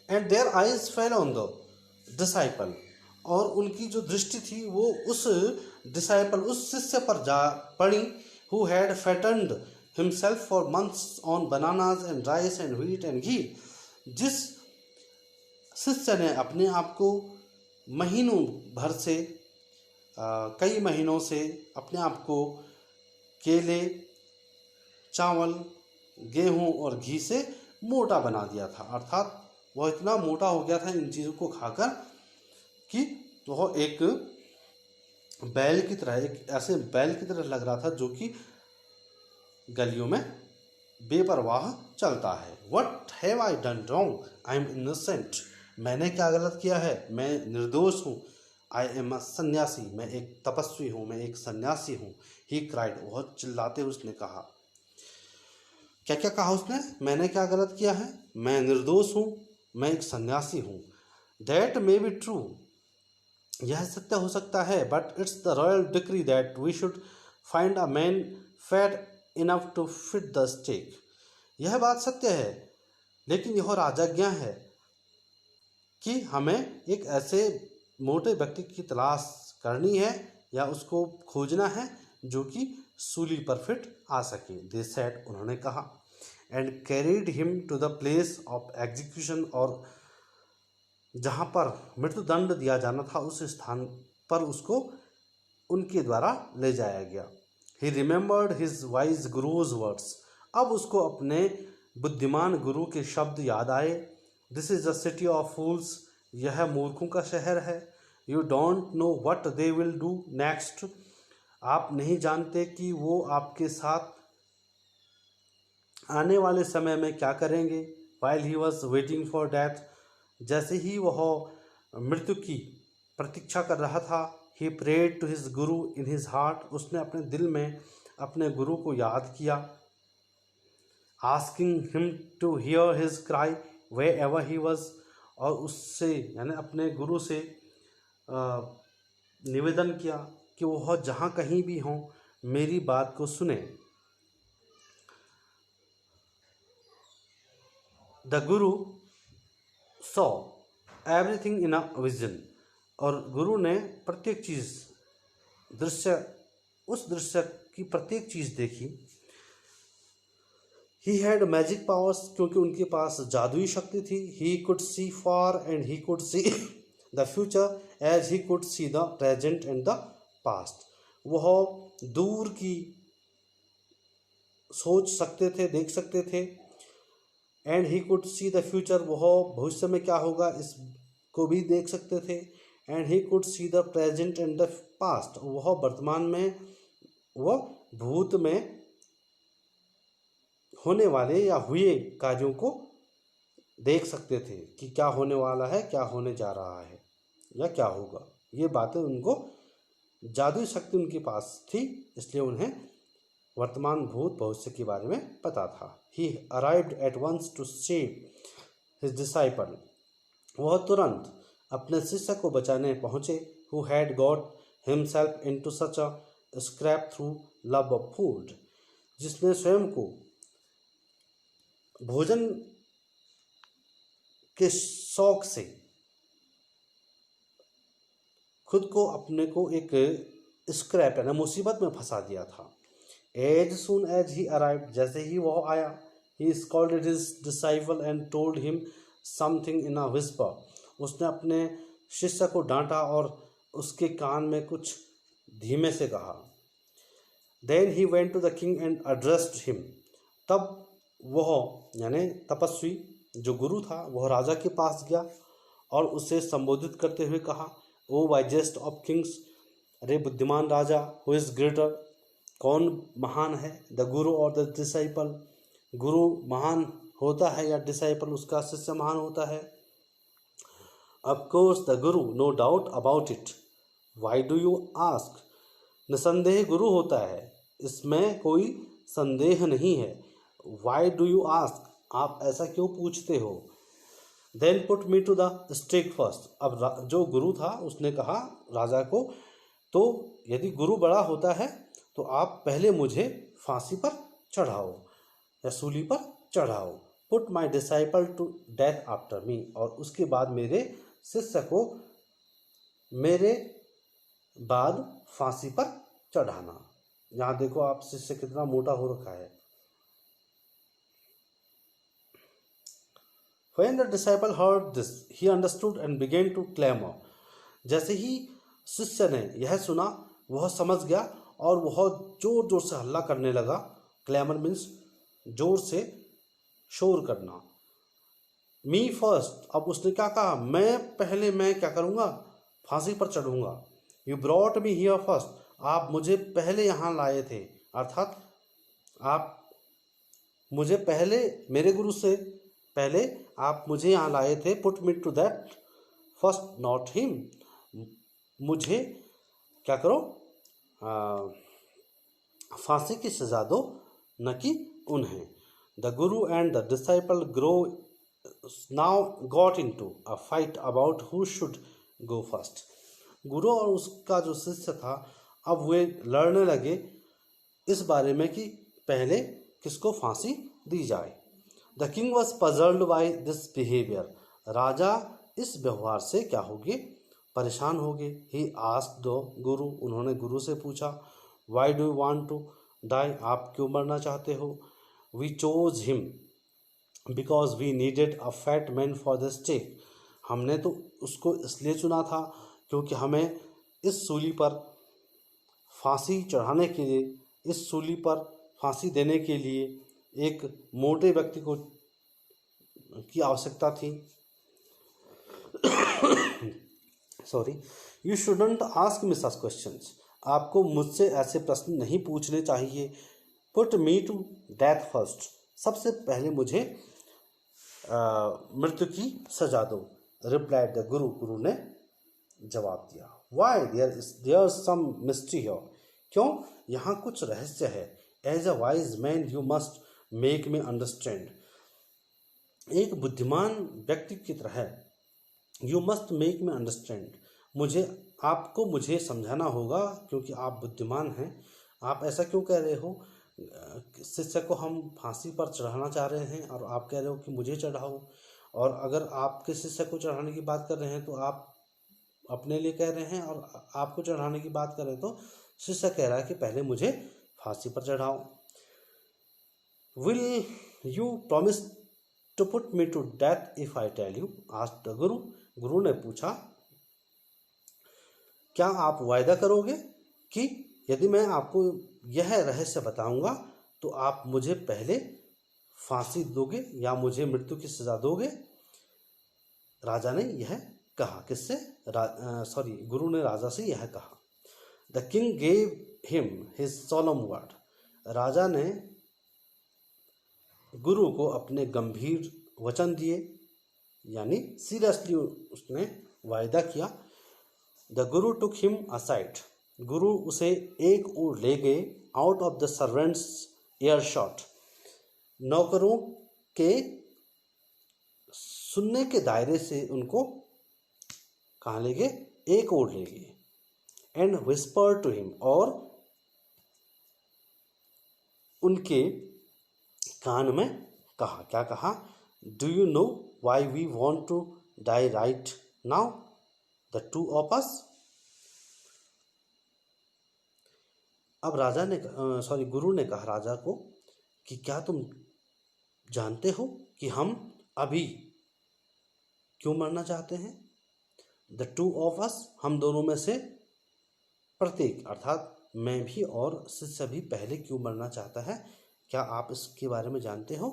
And their eyes fell on the disciple, और उनकी जो दृष्टि थी वो उस डिसाइपल, उस शिष्य पर जा पड़ी, who had fattened himself for months on bananas and rice and wheat and ghee, जिस शिष्य ने अपने आप को महीनों भर से कई महीनों से अपने आप को केले, चावल, गेहूं और घी से मोटा बना दिया था। अर्थात वह इतना मोटा हो गया था इन चीज़ों को खाकर कि वह एक बैल की तरह, एक ऐसे बैल की तरह लग रहा था जो कि गलियों में बेपरवाह चलता है। What have I done wrong, I am innocent, मैंने क्या गलत किया है, मैं निर्दोष हूँ। आई एम अ सन्यासी, मैं एक तपस्वी हूँ, मैं एक सन्यासी हूँ। ही क्राइड, बहुत चिल्लाते हुए उसने कहा। क्या क्या कहा उसने, मैंने क्या गलत किया है, मैं निर्दोष हूँ, मैं एक सन्यासी हूँ। दैट मे बी ट्रू, यह सत्य हो सकता है, but it's the royal decree that we should find a man fat enough to fit the stake, यह बात सत्य है, लेकिन यह राजाज्ञा है कि हमें एक ऐसे मोटे व्यक्ति की तलाश करनी है या उसको खोजना है जो कि सूली पर फिट आ सके। दे सेड, उन्होंने कहा। And carried him to the place of execution, और जहाँ पर मृत्युदंड दिया जाना था उस स्थान पर उसको उनके द्वारा ले जाया गया। He remembered his wise guru's words, अब उसको अपने बुद्धिमान गुरु के शब्द याद आए। This is the city of fools, यह मूर्खों का शहर है। You don't know what they will do next, आप नहीं जानते कि वो आपके साथ आने वाले समय में क्या करेंगे। While he was waiting for death, जैसे ही वह मृत्यु की प्रतीक्षा कर रहा था, ही prayed to his Guru in his heart, उसने अपने दिल में अपने गुरु को याद किया। Asking him to hear his cry wherever he was, और उससे यानी अपने गुरु से निवेदन किया कि वह जहाँ कहीं भी हों मेरी बात को सुने। The Guru saw everything in a vision, और गुरु ने प्रत्येक चीज़ उस दृश्य की प्रत्येक चीज़ देखी। ही हैड मैजिक पावर्स, क्योंकि उनके पास जादुई शक्ति थी। He could see far and he could see the future as he could see the present and the past, वह दूर की सोच सकते थे, देख सकते थे। And he could see the future, वह भविष्य में क्या होगा इसको भी देख सकते थे। And he could see the present and the past, वह वर्तमान में, वह भूत में होने वाले या हुए कार्यों को देख सकते थे कि क्या होने वाला है, क्या होने जा रहा है या क्या होगा। ये बातें उनको, जादुई शक्ति उनके पास थी, इसलिए उन्हें वर्तमान भूत भविष्य के बारे में पता था। He arrived at once to save his disciple, वह तुरंत अपने शिष्य को बचाने पहुंचे, who had got himself into such a scrape through love of food, जिसने स्वयं को भोजन के शौक से खुद को अपने को एक स्क्रैप यानी मुसीबत में फंसा दिया था। As soon as he arrived, जैसे ही वह आया, he scolded his disciple and told him something in a whisper, उसने अपने शिष्य को डांटा और उसके कान में कुछ धीमे से कहा। Then he went to the king and addressed him, तब वह यानी तपस्वी जो गुरु था वह राजा के पास गया और उसे संबोधित करते हुए कहा, ओ वाइजेस्ट ऑफ किंग्स, अरे बुद्धिमान राजा, हु इज ग्रेटर, कौन महान है, द गुरु और द डिसाइपल, गुरु महान होता है या डिसाइपल उसका शिष्य महान होता है। Of course the guru, no doubt about it, why do you ask, निसंदेह गुरु होता है, इसमें कोई संदेह नहीं है। वाई डू यू आस्क, आप ऐसा क्यों पूछते हो। Then put me to the stake first, अब जो गुरु था उसने कहा राजा को, तो यदि गुरु बड़ा होता है तो आप पहले मुझे फांसी पर चढ़ाओ या सूली पर चढ़ाओ। Put my disciple to death after me, और उसके बाद मेरे शिष्य को मेरे बाद फांसी पर चढ़ाना। यहाँ देखो आप शिष्य कितना मोटा हो रखा है। When the disciple heard this, he understood and began to clamor. जैसे ही शिष्य ने यह सुना वह समझ गया और वह जोर जोर से हल्ला करने लगा। क्लैमर मीन्स जोर से शोर करना। मी फर्स्ट, अब उसने क्या कहा, मैं क्या करूँगा, फांसी पर चढ़ूँगा। You brought me here first, आप मुझे पहले यहाँ लाए थे, अर्थात आप मुझे पहले, मेरे गुरु से पहले आप मुझे यहाँ लाए थे। Put me to that first not him, मुझे क्या करो, फांसी की सजा दो, न कि उन्हें। The Guru and the disciple grow now got into a fight about who should go first. गुरु और उसका जो शिष्य था अब वे लड़ने लगे इस बारे में कि पहले किसको फांसी दी जाए। The king was puzzled by this behaviour, राजा इस व्यवहार से क्या हो गए, परेशान हो गए। ही आस्क्ड द गुरु, उन्होंने गुरु से पूछा, why do you want to die, आप क्यों मरना चाहते हो। We chose him because we needed a fat man for the stake, हमने तो उसको इसलिए चुना था क्योंकि हमें इस सूली पर फांसी चढ़ाने के लिए, इस सूली पर फांसी देने के लिए एक मोटे व्यक्ति को की आवश्यकता थी। Sorry, you shouldn't ask me such questions, आपको मुझसे ऐसे प्रश्न नहीं पूछने चाहिए। Put me to death first, सबसे पहले मुझे मृत्यु की सजा दो। रिप्लाइड द गुरु, गुरु ने जवाब दिया। Why there some mystery here, क्यों, यहाँ कुछ रहस्य है। As a wise man you must make me understand, एक बुद्धिमान व्यक्ति की तरह you must make me understand, आपको मुझे समझाना होगा क्योंकि आप बुद्धिमान हैं। आप ऐसा क्यों कह रहे हो, शिष्य को हम फांसी पर चढ़ाना चाह रहे हैं और आप कह रहे हो कि मुझे चढ़ाओ, और अगर आपके शिष्य को चढ़ाने की बात कर रहे हैं तो आप अपने लिए कह रहे हैं, और आपको चढ़ाने की बात कर रहे हैं तो शिष्य कह रहा है कि पहले मुझे फांसी पर चढ़ाओ। Will you promise to put me to death if I tell you, asked the guru, गुरु ने पूछा क्या आप वायदा करोगे कि यदि मैं आपको यह रहस्य बताऊंगा तो आप मुझे पहले फांसी दोगे या मुझे मृत्यु की सजा दोगे। राजा ने यह कहा, किससे, गुरु ने राजा से यह कहा। The king gave him his solemn word, राजा ने गुरु को अपने गंभीर वचन दिए, यानी सीरियसली उसने वायदा किया। The Guru took him aside, गुरु उसे एक ओर ले गए। Out of the servants air shot, नौकरों के सुनने के दायरे से उनको कहाँ ले गए, एक ओर ले गए। एंड विस्पर टू हिम, और उनके कान में कहा, क्या कहा, do you know why we want to die right now the two of us. अब राजा ने गुरु ने कहा राजा को कि क्या तुम जानते हो कि हम अभी क्यों मरना चाहते हैं। द टू ऑफ अस, हम दोनों में से प्रत्येक, अर्थात मैं भी और सभी पहले क्यों मरना चाहता है, क्या आप इसके बारे में जानते हो।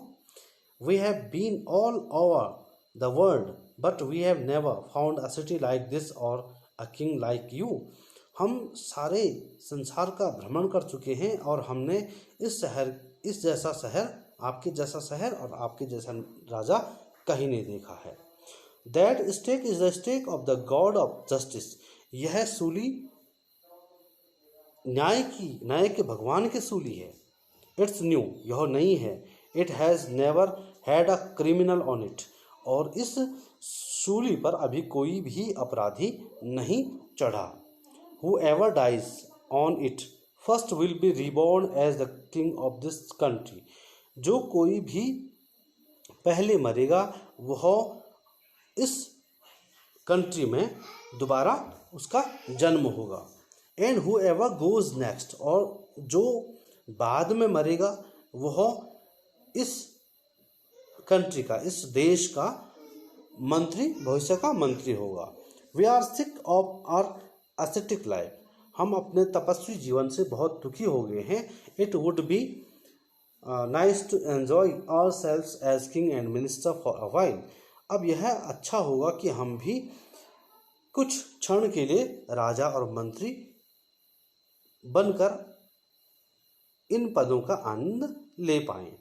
We have been all over the world but we have never found a city like this or a king like you. हम सारे संसार का भ्रमण कर चुके हैं और हमने इस जैसा शहर, आपके जैसा शहर और आपके जैसा राजा कहीं नहीं देखा है। That stake is the stake of the god of justice. यह सूली न्याय के भगवान की सूली है। इट्स न्यू, यह नई है। It has never had a criminal on it, और इस सूली पर अभी कोई भी अपराधी नहीं चढ़ा। Whoever dies on it first will be reborn as the king of this country. जो कोई भी पहले मरेगा वह इस कंट्री में दोबारा उसका जन्म होगा। And whoever goes next, और जो बाद में मरेगा वह इस कंट्री का, इस देश का मंत्री, भविष्य का मंत्री होगा। We are sick of our ascetic life. हम अपने तपस्वी जीवन से बहुत दुखी हो गए हैं। It would be nice to enjoy ourselves as king and minister for a while. अब यह अच्छा होगा कि हम भी कुछ क्षण के लिए राजा और मंत्री बनकर इन पदों का आनंद ले पाएं।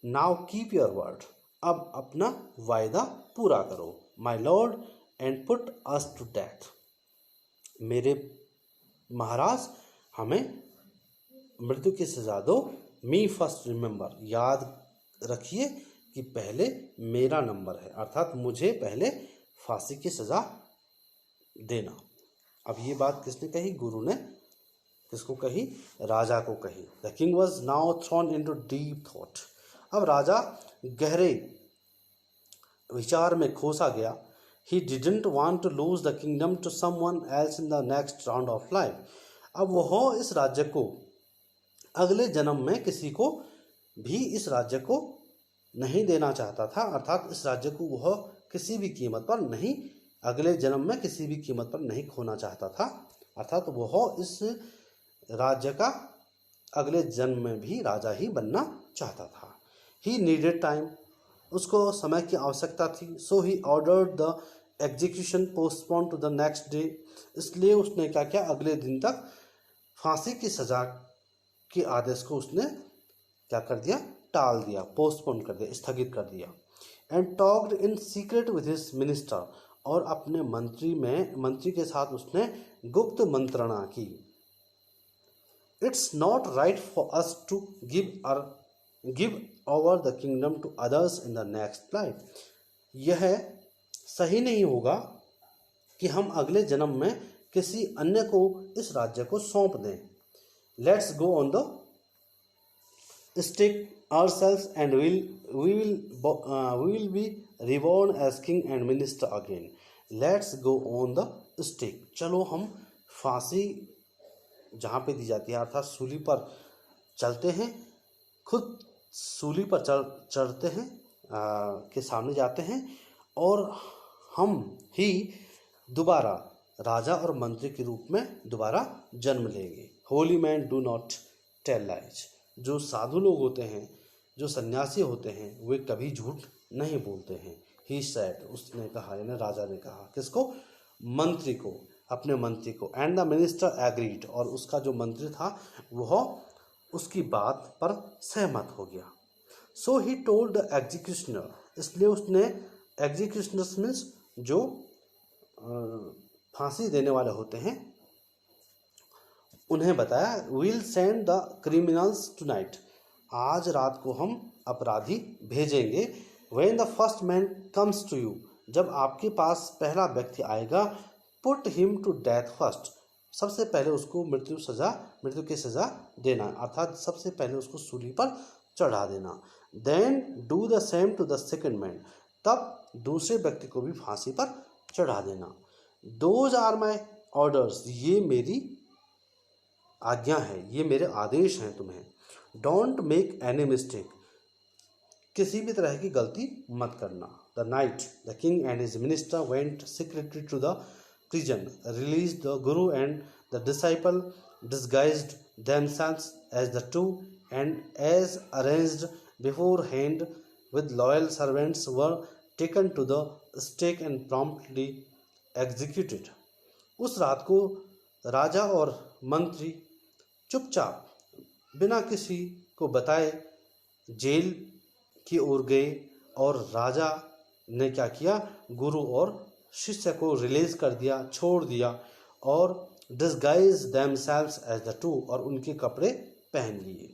Now keep your word. अब अपना वायदा पूरा करो। My lord, and put us to death. मेरे महाराज, हमें मृत्यु की सजा दो। मी फर्स्ट रिमेंबर, याद रखिए कि पहले मेरा नंबर है, अर्थात मुझे पहले फांसी की सजा देना। अब ये बात किसने कही, गुरु ने किसको कही, राजा को कही। The king was now throne into deep thought. अब राजा गहरे विचार में खोसा गया। He didn't want to lose the kingdom to someone else in the next round of life. अब वह इस राज्य को अगले जन्म में किसी को भी इस राज्य को नहीं देना चाहता था, अर्थात इस राज्य को वह किसी भी कीमत पर नहीं, अगले जन्म में किसी भी कीमत पर नहीं खोना चाहता था, अर्थात वह इस राज्य का अगले जन्म में भी राजा ही बनना चाहता था। He needed time, उसको समय की आवश्यकता थी। So he ordered the execution postpone to the next day. इसलिए उसने क्या किया, अगले दिन तक फांसी की सजा के आदेश को उसने क्या कर दिया, टाल दिया, पोस्टपोन कर दिया, स्थगित कर दिया। And talked in secret with his minister, और अपने मंत्री के साथ उसने गुप्त मंत्रणा की। It's not right for us to give over the kingdom to others in the next life. यह सही नहीं होगा कि हम अगले जन्म में किसी अन्य को इस राज्य को सौंप दें। Let's go on the stake ourselves and we will be reborn as king and minister again. Let's go on the stake, चलो हम फांसी जहाँ पे दी जाती है, अर्थात सूली पर चलते हैं, खुद सूली पर चढ़ते हैं, के सामने जाते हैं, और हम ही दोबारा राजा और मंत्री के रूप में दोबारा जन्म लेंगे। Holy man do not tell lies. जो साधु लोग होते हैं, जो सन्यासी होते हैं, वे कभी झूठ नहीं बोलते हैं। ही सेड, उसने कहा, यानी राजा ने कहा, किसको, मंत्री को, अपने मंत्री को। एंड द मिनिस्टर एग्रीड, और उसका जो मंत्री था वह उसकी बात पर सहमत हो गया। सो ही टोल्ड द एग्जीक्यूशनर, इसलिए उसने, एग्जीक्यूशनर्स मीन्स जो फांसी देने वाले होते हैं, उन्हें बताया, we'll send the criminals tonight, आज रात को हम अपराधी भेजेंगे। When the first man comes to you, जब आपके पास पहला व्यक्ति आएगा, put him to death first, सबसे पहले उसको मृत्यु की सजा देना, अर्थात सबसे पहले उसको सूली पर चढ़ा देना. Then do the same to the second man, तब दूसरे व्यक्ति को भी फांसी पर चढ़ा देना. Those are my orders, ये मेरी आज्ञा है, ये मेरे आदेश हैं तुम्हें. Don't make any mistake, किसी भी तरह की गलती मत करना. The night the king and his minister went secretly to the prison, released the guru and the disciple, disguised themselves as the two, and as arranged beforehand with loyal servants, were taken to the stake and promptly executed. उस रात को राजा और मंत्री चुपचाप बिना किसी को बताए जेल की ओर गए, और राजा ने क्या किया, गुरु और शिष्य को रिलीज कर दिया, छोड़ दिया, और disguise themselves as the two, और उनके कपड़े पहन लिए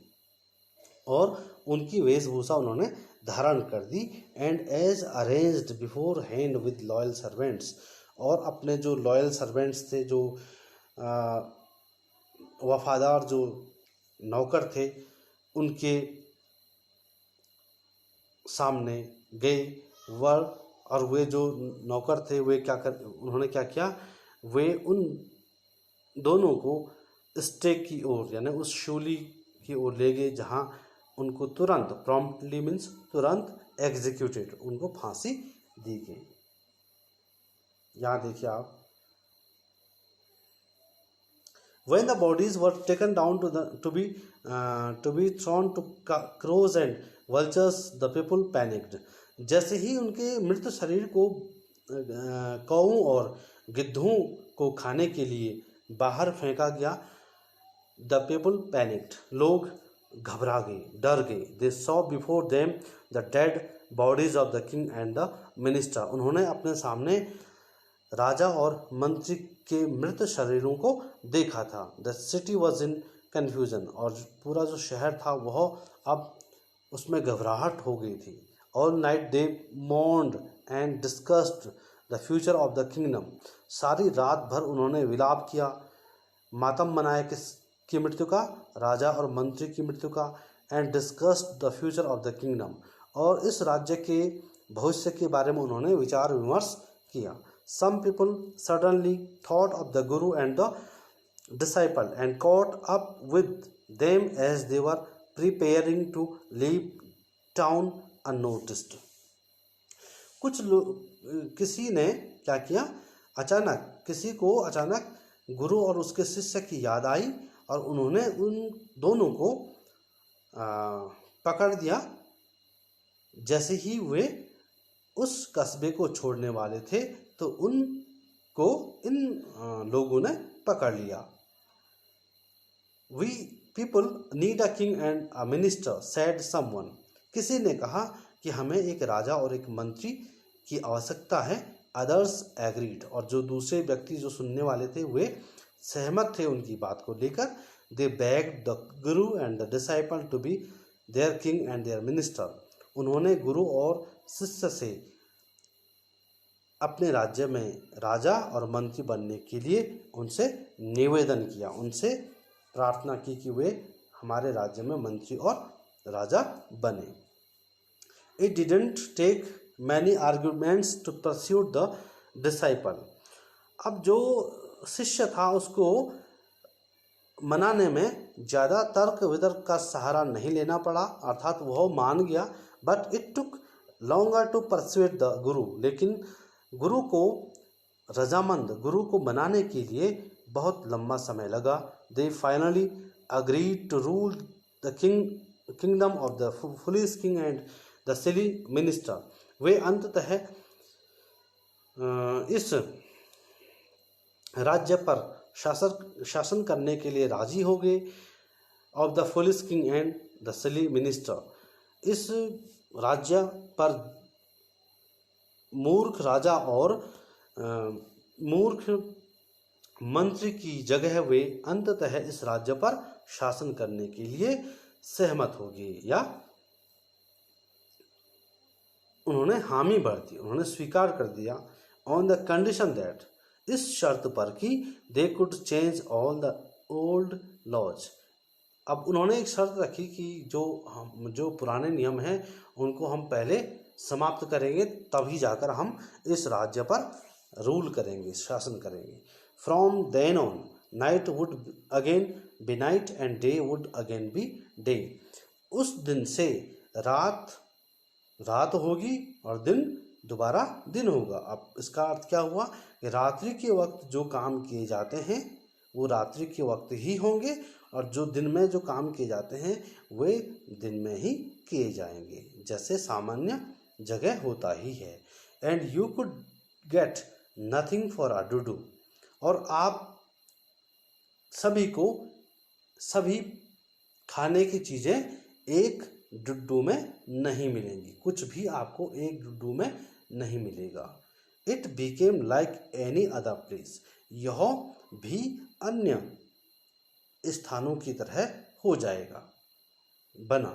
और उनकी वेशभूषा उन्होंने धारण कर दी. And as arranged beforehand with loyal servants, और अपने जो लॉयल सर्वेंट्स थे, जो वफादार जो नौकर थे, उनके सामने गए. वर और वे जो नौकर थे उन्होंने क्या किया, वे उन दोनों को स्टेक की ओर यानी उस शूली की ओर ले गए, जहां उनको तुरंत, प्रॉम्प्टली मीन्स तुरंत, एग्जीक्यूटेड, उनको फांसी दी गई. यहाँ देखिए आप, when the bodies were taken down to be thrown to crows and vultures, the people panicked. जैसे ही उनके मृत शरीर को कौओं और गिद्धों को खाने के लिए बाहर फेंका गया, the people panicked, लोग घबरा गए, डर गए. They saw before them the dead bodies of the king and the minister. उन्होंने अपने सामने राजा और मंत्री के मृत शरीरों को देखा था. The city was in confusion, और पूरा जो शहर था वह अब उसमें घबराहट हो गई थी. All night they mourned and discussed the future of the kingdom. सारी रात भर उन्होंने विलाप किया, मातम मनाया किसकी मृत्यु का, राजा और मंत्री की मृत्यु का. and discussed the future of the kingdom, और इस राज्य के भविष्य के बारे में उन्होंने विचार विमर्श किया. Some people suddenly thought of the guru and the disciple and caught up with them as they were preparing to leave town unnoticed. किसी ने क्या किया, किसी को अचानक गुरु और उसके शिष्य की याद आई, और उन्होंने उन दोनों को पकड़ दिया जैसे ही वे उस कस्बे को छोड़ने वाले थे, तो उनको इन लोगों ने पकड़ लिया. We people need a king and a minister, said someone. किसी ने कहा कि हमें एक राजा और एक मंत्री की आवश्यकता है. Others agreed, और जो दूसरे व्यक्ति जो सुनने वाले थे वे सहमत थे उनकी बात को लेकर. They begged the guru and the disciple to be their king and their minister. उन्होंने गुरु और शिष्य से अपने राज्य में राजा और मंत्री बनने के लिए उनसे निवेदन किया, उनसे प्रार्थना की कि वे हमारे राज्य में मंत्री और राजा बने. It didn't take many arguments to persuade the disciple. अब जो शिष्य था उसको मनाने में ज़्यादा तर्क वितर्क का सहारा नहीं लेना पड़ा, अर्थात वह मान गया. But it took longer to persuade the guru. लेकिन गुरु को मनाने के लिए बहुत लंबा समय लगा. They finally agreed to rule the kingdom of the foolish king and the silly minister. वे अंततः इस राज्य पर शासन करने के लिए राजी हो गए. Of the foolish king and the silly minister. इस राज्य पर मूर्ख राजा और मूर्ख मंत्री की जगह वे अंततः इस राज्य पर शासन करने के लिए सहमत हो गए, या उन्होंने हामी भर दी, उन्होंने स्वीकार कर दिया, ऑन द कंडीशन दैट, इस शर्त पर कि they could change all the old laws. अब उन्होंने एक शर्त रखी कि जो पुराने नियम हैं उनको हम पहले समाप्त करेंगे, तभी जाकर हम इस राज्य पर रूल करेंगे, शासन करेंगे। From then on night would again be night and day would again be day. उस दिन से रात रात होगी और दिन दोबारा दिन होगा। अब इसका अर्थ क्या हुआ कि रात्रि के वक्त जो काम किए जाते हैं वो रात्रि के वक्त ही होंगे, और जो दिन में जो काम किए जाते हैं वे दिन में ही किए जाएंगे, जैसे सामान्य जगह होता ही है। And you could get nothing for a dodo, और आप सभी खाने की चीज़ें एक डुड्डू में नहीं मिलेंगी, कुछ भी आपको एक डुड्डू में नहीं मिलेगा। It became like any other place, यह भी अन्य स्थानों की तरह हो जाएगा, बना,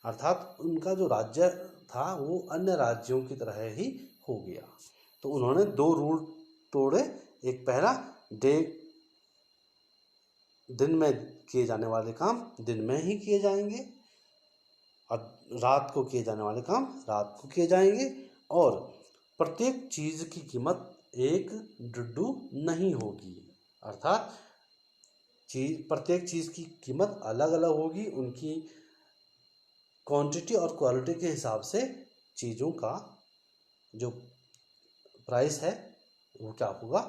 अर्थात उनका जो राज्य था वो अन्य राज्यों की तरह ही हो गया। तो उन्होंने दो रूल तोड़े, एक पहला दिन में किए जाने वाले काम दिन में ही किए जाएंगे, और रात को किए जाने वाले काम रात को किए जाएंगे, और प्रत्येक चीज़ की कीमत एक डुड्डू नहीं होगी, अर्थात प्रत्येक चीज़ की कीमत अलग अलग होगी, उनकी क्वांटिटी और क्वालिटी के हिसाब से चीज़ों का जो प्राइस है वो क्या होगा,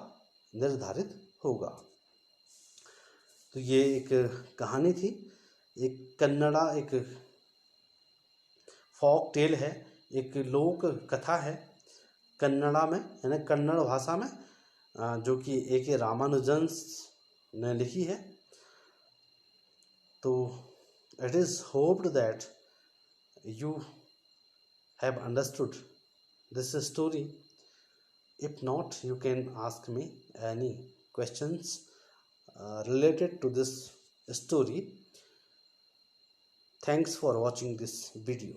निर्धारित होगा। तो ये एक कहानी थी, एक फॉक टेल है, एक लोक कथा है कन्नड़ा में, यानी कन्नड़ भाषा में, जो कि A.K. रामानुजन ने लिखी है। तो it is hoped that you have understood this story. If not, you can ask me any questions related to this story. Thanks for watching this video.